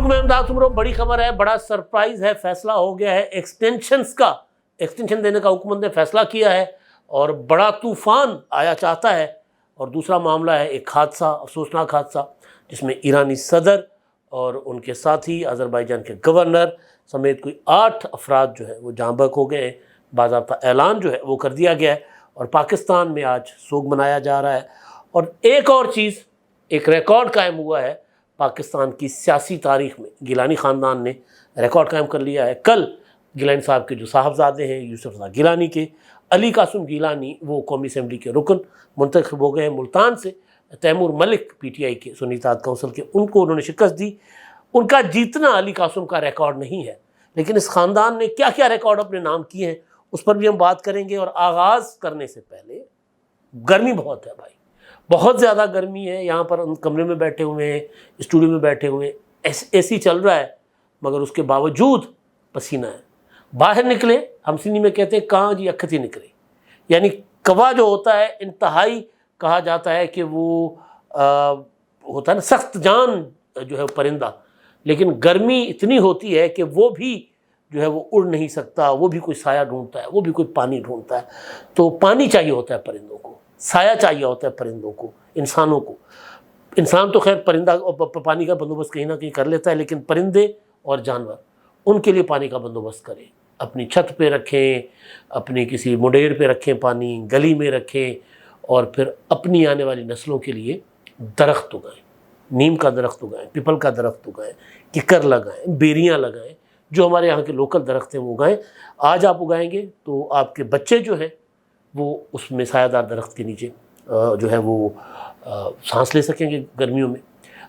ملک میں امداد عمروں بڑی خبر ہے، بڑا سرپرائز ہے، فیصلہ ہو گیا ہے ایکسٹینشنز کا، ایکسٹینشن دینے کا حکومت نے فیصلہ کیا ہے اور بڑا طوفان آیا چاہتا ہے۔ اور دوسرا معاملہ ہے ایک حادثہ، افسوسناک حادثہ، جس میں ایرانی صدر اور ان کے ساتھی آذربائیجان کے گورنر سمیت کوئی 8 افراد جو ہے وہ جاں بحق ہو گئے ہیں۔ باضابطہ اعلان جو ہے وہ کر دیا گیا ہے اور پاکستان میں آج سوگ منایا جا رہا ہے۔ اور ایک اور چیز، ایک ریکارڈ قائم ہوا ہے پاکستان کی سیاسی تاریخ میں، گیلانی خاندان نے ریکارڈ قائم کر لیا ہے۔ کل گیلانی صاحب کے جو صاحبزادے ہیں یوسف رضا گیلانی کے، علی قاسم گیلانی وہ قومی اسمبلی کے رکن منتخب ہو گئے ہیں ملتان سے۔ Timur Malik P T I کے سنی اتحاد کونسل کے، ان کو انہوں نے شکست دی۔ ان کا جیتنا علی قاسم کا ریکارڈ نہیں ہے، لیکن اس خاندان نے کیا کیا ریکارڈ اپنے نام کیے ہیں اس پر بھی ہم بات کریں گے۔ اور آغاز کرنے سے پہلے، گرمی بہت ہے بھائی، بہت زیادہ گرمی ہے یہاں پر، ہم کمرے میں بیٹھے ہوئے ہیں، اسٹوڈیو میں بیٹھے ہوئے ہیں، اے سی چل رہا ہے، مگر اس کے باوجود پسینہ ہے۔ باہر نکلے، ہم سندھی میں کہتے ہیں کہاں جی اکھتی نکلے، یعنی کوا جو ہوتا ہے انتہائی کہا جاتا ہے کہ وہ ہوتا ہے نا سخت جان جو ہے پرندہ، لیکن گرمی اتنی ہوتی ہے کہ وہ بھی جو ہے وہ اڑ نہیں سکتا، وہ بھی کوئی سایہ ڈھونڈتا ہے، وہ بھی کوئی پانی ڈھونڈتا ہے۔ تو پانی چاہیے ہوتا ہے پرندوں کو، سایہ چاہیے ہوتا ہے پرندوں کو، انسانوں کو۔ انسان تو خیر پرندہ پانی کا بندوبست کہیں نہ کہیں کر لیتا ہے، لیکن پرندے اور جانور ان کے لیے پانی کا بندوبست کریں، اپنی چھت پہ رکھیں، اپنی کسی مڈیر پہ رکھیں، پانی گلی میں رکھیں، اور پھر اپنی آنے والی نسلوں کے لیے درخت اگائیں، نیم کا درخت اگائیں، پیپل کا درخت اگائیں، ککر لگائیں، بیریاں لگائیں، جو ہمارے یہاں کے لوکل درخت ہیں وہ اگائیں۔ آج آپ اگائیں گے تو آپ کے بچے جو ہیں وہ اس میں سایہ دار درخت کے نیچے جو ہے وہ سانس لے سکیں گے گرمیوں میں۔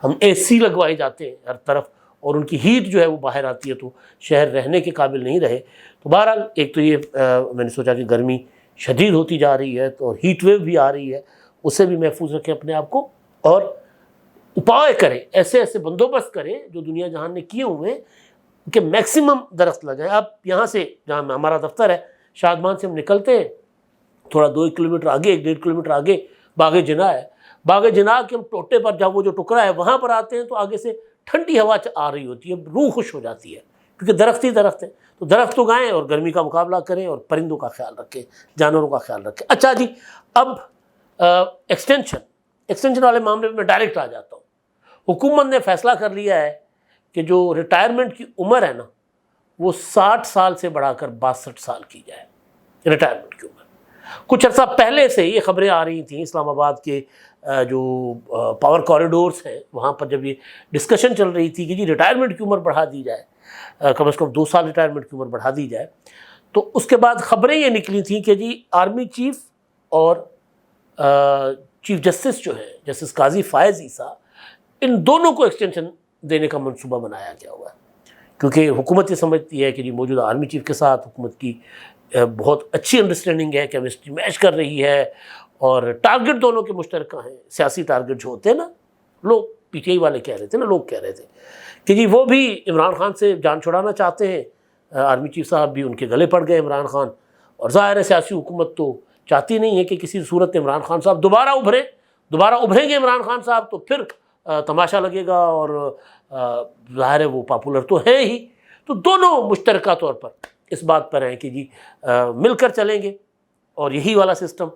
ہم اے سی لگوائے جاتے ہیں ہر طرف، اور ان کی ہیٹ جو ہے وہ باہر آتی ہے تو شہر رہنے کے قابل نہیں رہے۔ تو بہرحال ایک تو یہ میں نے سوچا کہ گرمی شدید ہوتی جا رہی ہے تو ہیٹ ویو بھی آ رہی ہے، اس سے بھی محفوظ رکھیں اپنے آپ کو، اور اپائے کریں، ایسے ایسے بندوبست کریں جو دنیا جہان نے کیے ہوئے ہیں کہ میکسیمم درخت لگائیں۔ آپ یہاں سے جہاں ہمارا دفتر ہے شادمان سے ہم نکلتے ہیں، تھوڑا 2 کلومیٹر آگے، 1.5 کلومیٹر آگے باغ جناح ہے۔ باغ جناح کے ہم ٹوٹے پر جب وہ جو ٹکڑا ہے وہاں پر آتے ہیں تو آگے سے ٹھنڈی ہوا آ رہی ہوتی ہے، روح خوش ہو جاتی ہے، کیونکہ درخت ہی درخت ہے۔ تو درخت اگائیں اور گرمی کا مقابلہ کریں، اور پرندوں کا خیال رکھیں، جانوروں کا خیال رکھیں۔ اچھا جی، اب ایکسٹینشن والے معاملے میں ڈائریکٹ آ جاتا ہوں۔ حکومت نے فیصلہ کر لیا ہے کہ جو ریٹائرمنٹ کی عمر ہے نا وہ 60 سال سے بڑھا کر 62 سال کی جائے، ریٹائرمنٹ کی عمر۔ کچھ عرصہ پہلے سے یہ خبریں آ رہی تھیں، اسلام آباد کے جو پاور کوریڈورز ہیں وہاں پر جب یہ ڈسکشن چل رہی تھی کہ جی ریٹائرمنٹ کی عمر بڑھا دی جائے، کم از کم 2 سال ریٹائرمنٹ کی عمر بڑھا دی جائے، تو اس کے بعد خبریں یہ نکلی تھیں کہ جی آرمی چیف اور چیف جسٹس جو ہیں، جسٹس قاضی فائز عیسیٰ، ان دونوں کو ایکسٹینشن دینے کا منصوبہ بنایا گیا ہوا ہے، کیونکہ حکومت یہ سمجھتی ہے کہ جی موجودہ آرمی چیف کے ساتھ حکومت کی بہت اچھی انڈرسٹینڈنگ ہے، کیمسٹری میچ کر رہی ہے، اور ٹارگٹ دونوں کے مشترکہ ہیں۔ سیاسی ٹارگٹ جو ہوتے ہیں نا، لوگ پی ٹی آئی والے کہہ رہے تھے نا، لوگ کہہ رہے تھے کہ جی وہ بھی عمران خان سے جان چھڑانا چاہتے ہیں، آرمی چیف صاحب بھی ان کے گلے پڑ گئے عمران خان، اور ظاہر ہے سیاسی حکومت تو چاہتی نہیں ہے کہ کسی صورت عمران خان صاحب دوبارہ ابھریں گے عمران خان صاحب تو پھر تماشا لگے گا، اور ظاہر ہے وہ پاپولر تو ہے ہی۔ تو دونوں مشترکہ طور پر اس بات پر ہیں کہ جی مل کر چلیں گے، اور یہی والا سسٹم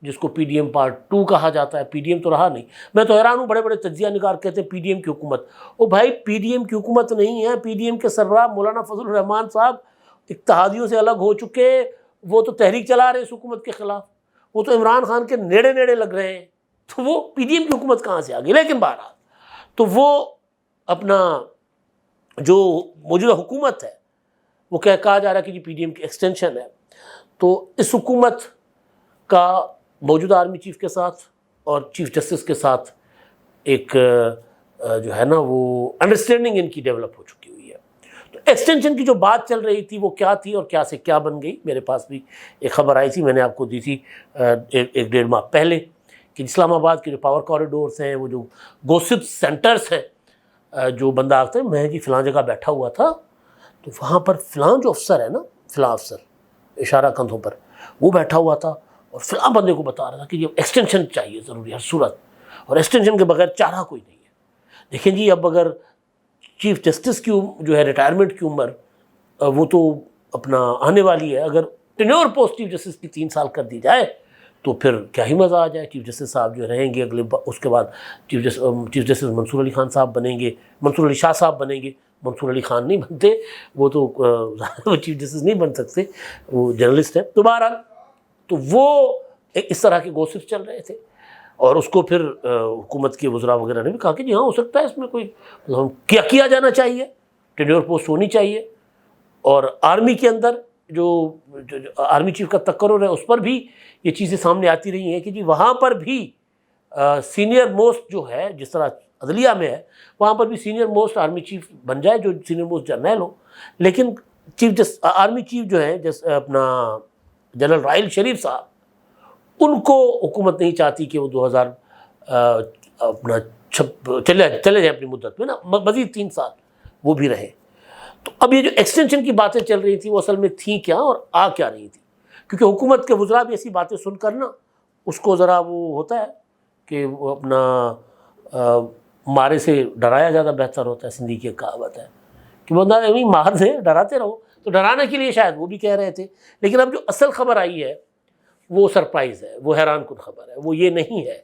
جس کو پی ڈی ایم پارٹ 2 کہا جاتا ہے، پی ڈی ایم تو رہا نہیں۔ میں تو حیران ہوں، بڑے بڑے تجزیہ نگار کہتے ہیں پی ڈی ایم کی حکومت، او بھائی پی ڈی ایم کی حکومت نہیں ہے، پی ڈی ایم کے سربراہ مولانا فضل الرحمان صاحب اتحادیوں سے الگ ہو چکے، وہ تو تحریک چلا رہے ہیں اس حکومت کے خلاف، وہ تو عمران خان کے نیڑے لگ رہے ہیں، تو وہ پی ڈی ایم کی حکومت کہاں سے آ گئی؟ لیکن بہرحال تو وہ اپنا جو موجودہ حکومت ہے وہ کہا جا رہا ہے کہ جی پی ڈی ایم کی ایکسٹینشن ہے، تو اس حکومت کا موجودہ آرمی چیف کے ساتھ اور چیف جسٹس کے ساتھ ایک جو ہے نا وہ انڈرسٹینڈنگ ان کی ڈیولپ ہو چکی ہوئی ہے۔ تو ایکسٹینشن کی جو بات چل رہی تھی وہ کیا تھی اور کیا سے کیا بن گئی؟ میرے پاس بھی ایک خبر آئی تھی، میں نے آپ کو دی تھی 1.5 ماہ پہلے، کہ اسلام آباد کے جو پاور کوریڈورس ہیں، وہ جو گوسپ سینٹرز ہیں، جو بندہ آتا ہے میں جی فلاں جگہ بیٹھا ہوا تھا تو وہاں پر فلاں جو افسر ہے نا، فلاں افسر اشارہ کندھوں پر وہ بیٹھا ہوا تھا اور فلاں بندے کو بتا رہا تھا کہ یہ ایکسٹینشن چاہیے ضروری ہر صورت، اور ایکسٹینشن کے بغیر چارہ کوئی نہیں ہے۔ دیکھیں جی اب اگر چیف جسٹس کی جو ہے ریٹائرمنٹ کی عمر وہ تو اپنا آنے والی ہے. اگر ٹینیور پوسٹ چیف جسٹس کی 3 سال کر دی جائے تو پھر کیا ہی مزہ آ جائے. چیف جسٹس صاحب جو رہیں گے اگلے اس کے بعد چیف جسٹس منصور علی خان صاحب بنیں گے, منصور علی شاہ صاحب بنیں گے. منصور علی خان نہیں بنتے, وہ تو وہ چیف جسٹس نہیں بن سکتے, وہ جرنلسٹ ہیں. تو بہرحال تو وہ اس طرح کے گوسپ چل رہے تھے, اور اس کو پھر حکومت کے وزراء وغیرہ نے بھی کہا کہ جی ہاں ہو سکتا ہے اس میں کوئی کیا جانا چاہیے, ٹینیور پوسٹ ہونی چاہیے. اور آرمی کے اندر جو آرمی چیف کا تقرر ہے اس پر بھی یہ چیزیں سامنے آتی رہی ہیں کہ جی وہاں پر بھی سینئر موسٹ جو ہے, جس طرح عدلیہ میں ہے وہاں پر بھی سینئر موسٹ آرمی چیف بن جائے جو سینئر موسٹ جرنیل ہو. لیکن آرمی چیف جو ہے جیسے اپنا جنرل راحیل شریف صاحب, ان کو حکومت نہیں چاہتی کہ وہ 2000 اپنا چلے جائیں اپنی مدت میں نا, مزید 3 سال وہ بھی رہے. تو اب یہ جو ایکسٹینشن کی باتیں چل رہی تھیں وہ اصل میں تھیں کیا اور آ کیا رہی تھی, کیونکہ حکومت کے وزراء بھی ایسی باتیں سن کر نا اس کو ذرا وہ ہوتا ہے کہ وہ اپنا مارے سے ڈرایا زیادہ بہتر ہوتا ہے. سندھی کی ایک کہاوت ہے کہ بندہ مار سے ڈراتے رہو, تو ڈرانے کے لیے شاید وہ بھی کہہ رہے تھے. لیکن اب جو اصل خبر آئی ہے وہ سرپرائز ہے, وہ حیران کن خبر ہے. وہ یہ نہیں ہے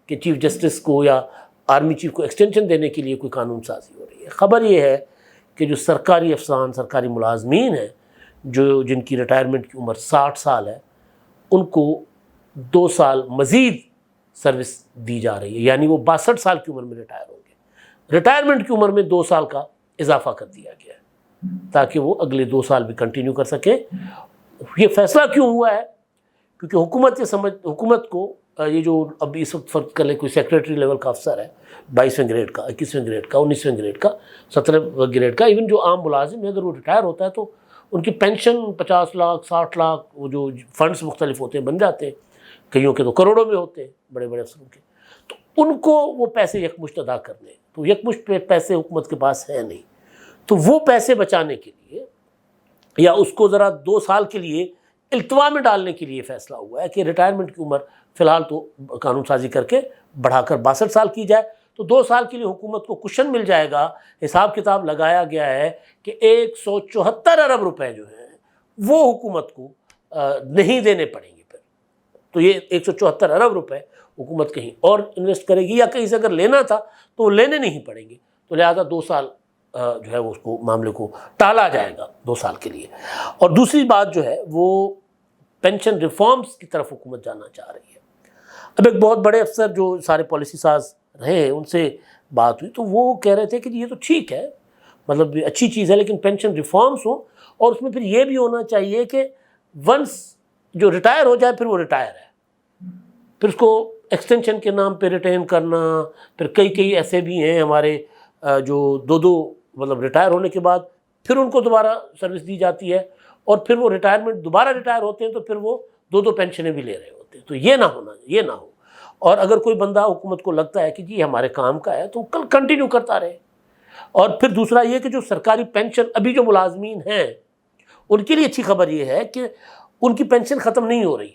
کہ چیف جسٹس کو یا آرمی چیف کو ایکسٹینشن دینے کے لیے کوئی قانون سازی ہو رہی ہے. خبر یہ ہے کہ جو سرکاری افسران, سرکاری ملازمین ہیں جن کی ریٹائرمنٹ کی عمر 60 سال ہے, ان کو 2 سال مزید سروس دی جا رہی ہے. یعنی وہ 62 سال کی عمر میں ریٹائر ہوں گے. ریٹائرمنٹ کی عمر میں 2 سال کا اضافہ کر دیا گیا ہے تاکہ وہ اگلے 2 سال بھی کنٹینیو کر سکیں. یہ فیصلہ کیوں ہوا ہے؟ کیونکہ حکومت کو یہ جو اب اس وقت فرض کر لیں کوئی سیکریٹری لیول کا افسر ہے 22ویں گریڈ کا, 21ویں گریڈ کا, 19ویں گریڈ کا, 17ویں گریڈ کا, ایون جو عام ملازم ہے اگر وہ ریٹائر ہوتا ہے تو ان کی پینشن 50 لاکھ 60 لاکھ وہ جو فنڈز مختلف ہوتے ہیں بن جاتے ہیں, کئیوں کے تو کروڑوں میں ہوتے ہیں بڑے بڑے افسروں کے. تو ان کو وہ پیسے یکمشت ادا کرنے, تو یکمشت پیسے حکومت کے پاس ہے نہیں. تو وہ پیسے بچانے کے لیے یا اس کو ذرا 2 سال کے لیے التوا میں ڈالنے کے لیے فیصلہ ہوا ہے کہ ریٹائرمنٹ کی عمر فی الحال تو قانون سازی کر کے بڑھا کر 62 سال کی جائے. تو 2 سال کے لیے حکومت کو کشن مل جائے گا. حساب کتاب لگایا گیا ہے کہ 174 ارب روپے جو ہیں وہ حکومت کو نہیں دینے پڑیں گے پھر. تو یہ 174 ارب روپے حکومت کہیں اور انویسٹ کرے گی, یا کہیں سے اگر لینا تھا تو لینے نہیں پڑیں گے. تو لہذا 2 سال جو ہے اس کو معاملے کو ٹالا جائے گا 2 سال کے لیے. اور دوسری بات جو ہے وہ پینشن ریفارمز کی طرف حکومت جانا چاہ رہی ہے. اب ایک بہت بڑے افسر جو سارے پالیسی ساز رہے ان سے بات ہوئی تو وہ کہہ رہے تھے کہ یہ تو ٹھیک ہے, مطلب اچھی چیز ہے, لیکن پینشن ریفارمز ہوں اور اس میں پھر یہ بھی ہونا چاہیے کہ ونس جو ریٹائر ہو جائے پھر وہ ریٹائر ہے, پھر اس کو ایکسٹینشن کے نام پہ ریٹین کرنا. پھر کئی ایسے بھی ہیں ہمارے جو 2 مطلب ریٹائر ہونے کے بعد پھر ان کو دوبارہ سروس دی جاتی ہے, اور پھر وہ ریٹائرمنٹ دوبارہ ریٹائر ہوتے ہیں تو پھر وہ 2 پینشنیں بھی لے رہے ہوتے ہیں. تو یہ نہ ہو. اور اگر کوئی بندہ حکومت کو لگتا ہے کہ جی ہمارے کام کا ہے تو کل کنٹینیو کرتا رہے. اور پھر دوسرا یہ کہ جو سرکاری پینشن ابھی جو ملازمین ہیں ان کے لیے اچھی خبر یہ ہے کہ ان کی پینشن ختم نہیں ہو رہی,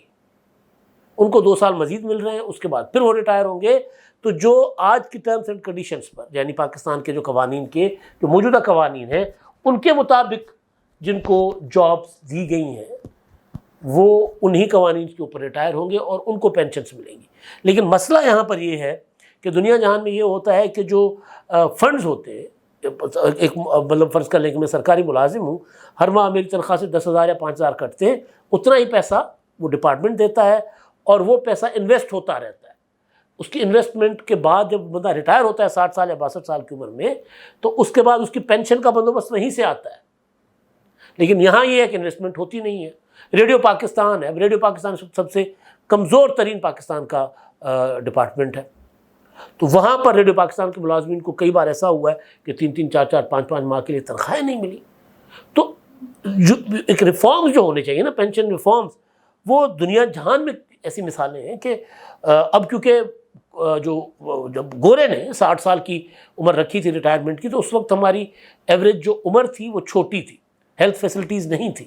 ان کو 2 سال مزید مل رہے ہیں, اس کے بعد پھر وہ ریٹائر ہوں گے. تو جو آج کی ٹرمز اینڈ کنڈیشنز پر یعنی پاکستان کے جو قوانین کے جو موجودہ قوانین ہیں ان کے مطابق جن کو جابز دی گئی ہیں وہ انہی قوانین کے اوپر ریٹائر ہوں گے اور ان کو پینشنز ملیں گی. لیکن مسئلہ یہاں پر یہ ہے کہ دنیا جہان میں یہ ہوتا ہے کہ جو فنڈز ہوتے ہیں, ایک مطلب فرض کر لیں کہ میں سرکاری ملازم ہوں, ہر ماہ میری تنخواہ سے 10,000 یا 5,000 کٹتے ہیں, اتنا ہی پیسہ وہ ڈپارٹمنٹ دیتا ہے اور وہ پیسہ انویسٹ ہوتا رہتا ہے. اس کی انویسٹمنٹ کے بعد جب بندہ ریٹائر ہوتا ہے 60 سال یا 62 سال کی عمر میں, تو اس کے بعد اس کی پینشن کا بندوبست وہیں سے آتا ہے. لیکن یہاں یہ ہے کہ انویسٹمنٹ ہوتی نہیں ہے. ریڈیو پاکستان ہے, ریڈیو پاکستان سب سے کمزور ترین پاکستان کا ڈپارٹمنٹ ہے. تو وہاں پر ریڈیو پاکستان کے ملازمین کو کئی بار ایسا ہوا ہے کہ 3 4 5 ماہ کے لیے تنخواہیں نہیں ملی. تو ایک ریفارمز جو ہونے چاہیے نا, پینشن ریفارمز, وہ دنیا جہان میں ایسی مثالیں ہیں کہ اب کیونکہ جب گورے نے 60 سال کی عمر رکھی تھی ریٹائرمنٹ کی, تو اس وقت ہماری ایوریج جو عمر تھی وہ چھوٹی تھی, ہیلتھ فیسلٹیز نہیں تھی,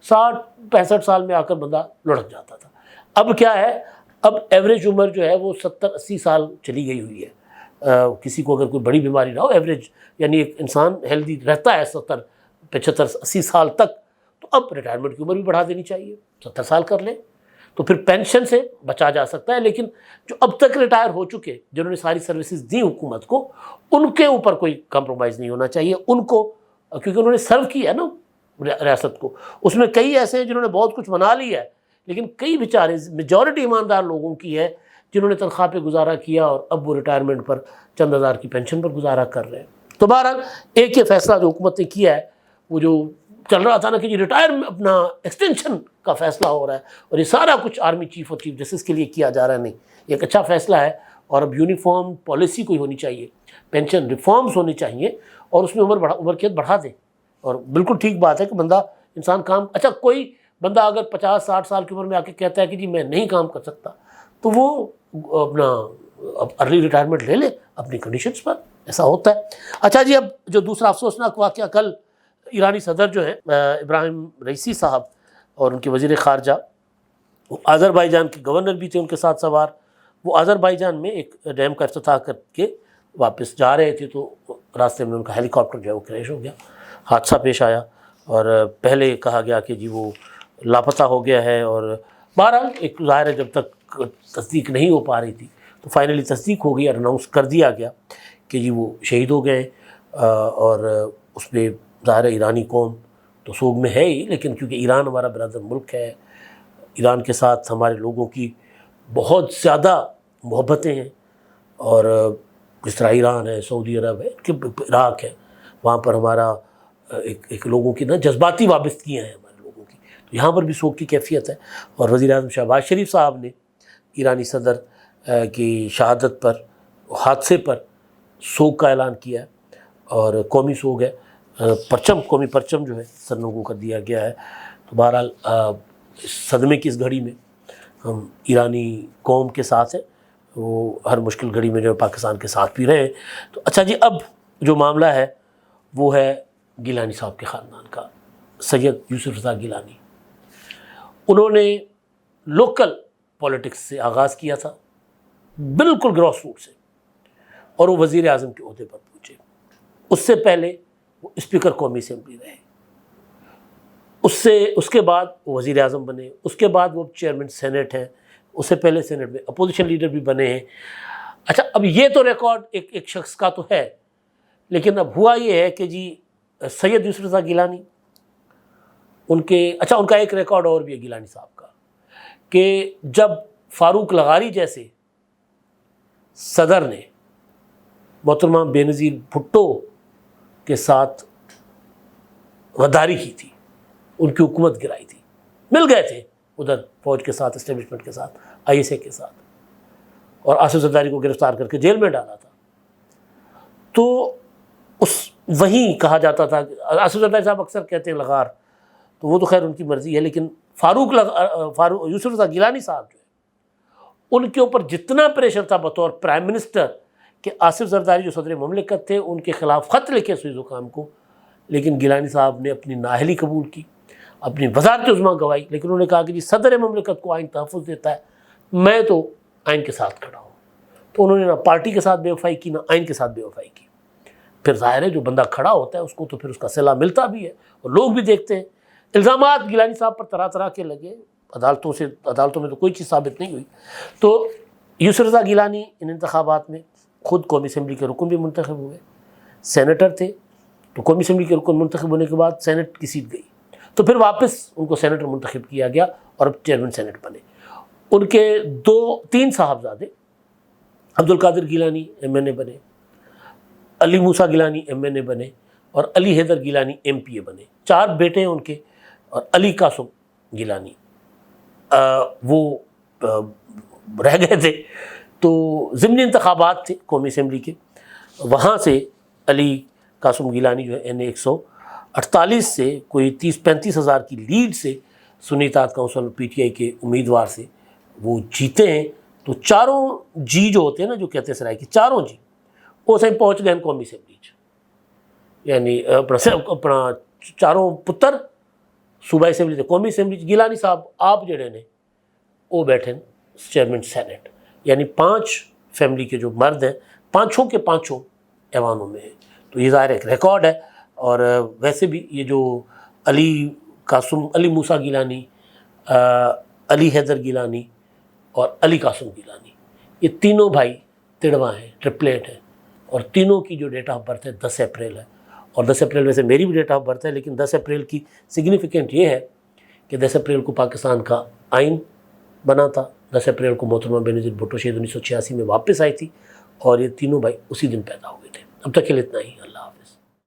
60-65 سال میں آ کر بندہ لڑک جاتا تھا. اب کیا ہے, اب ایوریج عمر جو ہے وہ 70-80 سال چلی گئی ہوئی ہے. کسی کو اگر کوئی بڑی بیماری نہ ہو، ایوریج یعنی ایک انسان ہیلدی رہتا ہے 70 75 80 سال تک، تو اب ریٹائرمنٹ کی عمر بھی بڑھا دینی چاہیے، 70 سال کر لیں تو پھر پینشن سے بچا جا سکتا ہے۔ لیکن جو اب تک ریٹائر ہو چکے، جنہوں نے ساری سروسز دی حکومت کو، ان کے اوپر کوئی کمپرومائز نہیں ہونا چاہیے ان کو، کیونکہ انہوں نے سرو کیا ہے نا ریاست کو۔ اس میں کئی ایسے ہیں جنہوں نے بہت کچھ بنا لیا ہے، لیکن کئی بیچارے میجورٹی ایماندار لوگوں کی ہے جنہوں نے تنخواہ پہ گزارا کیا اور اب وہ ریٹائرمنٹ پر چند ہزار کی پینشن پر گزارا کر رہے ہیں۔ تو بہرحال ایک یہ فیصلہ جو حکومت نے کیا ہے، وہ جو چل رہا تھا نا کہ جی ریٹائر اپنا ایکسٹینشن کا فیصلہ ہو رہا ہے اور یہ سارا کچھ آرمی چیف اور چیف جسٹس کے لیے کیا جا رہا ہے، نہیں، یہ ایک اچھا فیصلہ ہے۔ اور اب یونیفارم پالیسی کوئی ہونی چاہیے، پینشن ریفارمز ہونی چاہیے، اور اس میں عمر قید بڑھا دیں۔ اور بالکل ٹھیک بات ہے کہ بندہ انسان کام، اچھا کوئی بندہ اگر 50 60 سال کی عمر میں آ کے کہتا ہے کہ جی میں نہیں کام کر سکتا، تو وہ اپنا ارلی ریٹائرمنٹ لے لے اپنی کنڈیشنز پر، ایسا ہوتا ہے۔ اچھا جی، اب جو دوسرا افسوسناک واقعہ، کل ایرانی صدر جو ہیں ابراہیم رئیسی صاحب اور ان کے وزیر خارجہ، وہ آذربائیجان کے گورنر بھی تھے ان کے ساتھ سوار، وہ آذربائیجان میں ایک ڈیم کا افتتاح کر کے واپس جا رہے تھے، تو راستے میں ان کا ہیلی کاپٹر جو ہے وہ کریش ہو گیا، حادثہ پیش آیا، اور پہلے کہا گیا کہ جی وہ لاپتہ ہو گیا ہے، اور بہرحال ایک ظاہر ہے جب تک تصدیق نہیں ہو پا رہی تھی تو فائنلی تصدیق ہو گئی اور اناؤنس کر دیا گیا کہ جی وہ شہید ہو گئے۔ اور اس پہ ظاہر ایرانی قوم تو سوگ میں ہے ہی، لیکن کیونکہ ایران ہمارا برادر ملک ہے، ایران کے ساتھ ہمارے لوگوں کی بہت زیادہ محبتیں ہیں، اور جس طرح ایران ہے، سعودی عرب ہے، عراق ہے، وہاں پر ہمارا ایک لوگوں کی نا جذباتی وابستگیاں ہیں ہمارے لوگوں کی، تو یہاں پر بھی سوگ کی کیفیت ہے۔ اور وزیر اعظم شہباز شریف صاحب نے ایرانی صدر کی شہادت پر، حادثے پر سوگ کا اعلان کیا ہے، اور قومی سوگ ہے، قومی پرچم جو ہے سرنگوں کر دیا گیا ہے۔ تو بہرحال صدمے کی اس گھڑی میں ہم ایرانی قوم کے ساتھ ہیں، وہ ہر مشکل گھڑی میں جو پاکستان کے ساتھ بھی رہے ہیں۔ تو اچھا جی، اب جو معاملہ ہے وہ ہے گیلانی صاحب کے خاندان کا، سید یوسف رضا گیلانی۔ انہوں نے لوکل پولیٹکس سے آغاز کیا تھا، بالکل گراس روٹ سے، اور وہ وزیر اعظم کے عہدے پر پہنچے۔ اس سے پہلے وہ اسپیکر قومی اسمبلی رہے، اس کے بعد وہ وزیر اعظم بنے، اس کے بعد وہ چیئرمین سینٹ ہیں، اس سے پہلے سینٹ میں اپوزیشن لیڈر بھی بنے ہیں۔ اچھا، اب یہ تو ریکارڈ ایک شخص کا تو ہے، لیکن اب ہوا یہ ہے کہ جی سید یوسف رضا گیلانی، ان کا ایک ریکارڈ اور بھی ہے گیلانی صاحب کا، کہ جب فاروق لغاری جیسے صدر نے محترمہ بینظیر بھٹو کے ساتھ غداری کی تھی، ان کی حکومت گرائی تھی، مل گئے تھے ادھر فوج کے ساتھ، اسٹیبلشمنٹ کے ساتھ، آئی ایس اے کے ساتھ، اور آصف زرداری کو گرفتار کر کے جیل میں ڈالا تھا، تو وہیں کہا جاتا تھا، آصف زرداری صاحب اکثر کہتے ہیں لغار، تو وہ تو خیر ان کی مرضی ہے، لیکن فاروق یوسف رضا گیلانی صاحب جو ہے، ان کے اوپر جتنا پریشر تھا بطور پرائم منسٹر کہ آصف زرداری جو صدر مملکت تھے ان کے خلاف خط لکھے سوئز حکام کو، لیکن گیلانی صاحب نے اپنی نااہلی قبول کی، اپنی وزارت عظمیٰ گوائی، لیکن انہوں نے کہا کہ جی صدر مملکت کو آئین تحفظ دیتا ہے، میں تو آئین کے ساتھ کھڑا ہوں۔ تو انہوں نے نہ پارٹی کے ساتھ بے وفائی کی، نہ آئین کے ساتھ بے وفائی کی۔ پھر ظاہر ہے جو بندہ کھڑا ہوتا ہے اس کو تو پھر اس کا صلہ ملتا بھی ہے، اور لوگ بھی دیکھتے ہیں۔ الزامات گیلانی صاحب پر طرح طرح کے لگے، عدالتوں میں تو کوئی چیز ثابت نہیں ہوئی۔ تو یوسف رضا گیلانی ان انتخابات میں خود قومی اسمبلی کے رکن بھی منتخب ہوئے، سینیٹر تھے، تو قومی اسمبلی کے رکن منتخب ہونے کے بعد سینٹ کی سیٹ گئی، تو پھر واپس ان کو سینیٹر منتخب کیا گیا اور اب چیئرمین سینٹ بنے۔ ان کے 3 صاحبزادے، عبد القادر گیلانی ایم این اے بنے، علی موسیٰ گیلانی ایم این اے بنے، اور علی حیدر گیلانی ایم پی اے بنے۔ 4 بیٹے ہیں ان کے، اور علی قاسم گیلانی وہ رہ گئے تھے۔ تو ضمنی انتخابات تھے قومی اسمبلی کے، وہاں سے علی قاسم گیلانی جو ہے N148 سے کوئی 30-35 ہزار کی لیڈ سے سنی اتحاد کونسل پی ٹی آئی کے امیدوار سے وہ جیتے ہیں۔ تو 4 جی جو ہوتے ہیں نا، جو کہتے ہیں سرائے کی 4 جی، وہ صحیح پہنچ گئے قومی اسمبلی، یعنی اپنا 4 پتر صوبائی اسمبلی سے قومی اسمبلی۔ گیلانی صاحب آپ جڑے نے وہ بیٹھے چیئرمین سینٹ، یعنی 5 فیملی کے جو مرد ہیں پانچوں کے پانچوں ایوانوں میں ہیں۔ تو یہ ظاہر ایک ریکارڈ ہے۔ اور ویسے بھی یہ جو علی موسیٰ گیلانی، علی حیدر گیلانی اور علی قاسم گیلانی، یہ تینوں بھائی تڑواں ہیں، ٹرپلیٹ ہیں، اور تینوں کی جو ڈیٹ آف برتھ ہے 10 اپریل ہے۔ اور 10 اپریل ویسے میری بھی ڈیٹ آف برتھ ہے، لیکن 10 اپریل کی سگنیفیکنٹ یہ ہے کہ 10 اپریل کو پاکستان کا آئین بنا تھا، 10 اپریل کو محترمہ بینظیر بھٹو شہید 1986 میں واپس آئی تھی، اور یہ تینوں بھائی اسی دن پیدا ہوئے تھے۔ اب تک کے لیے اتنا ہی، اللہ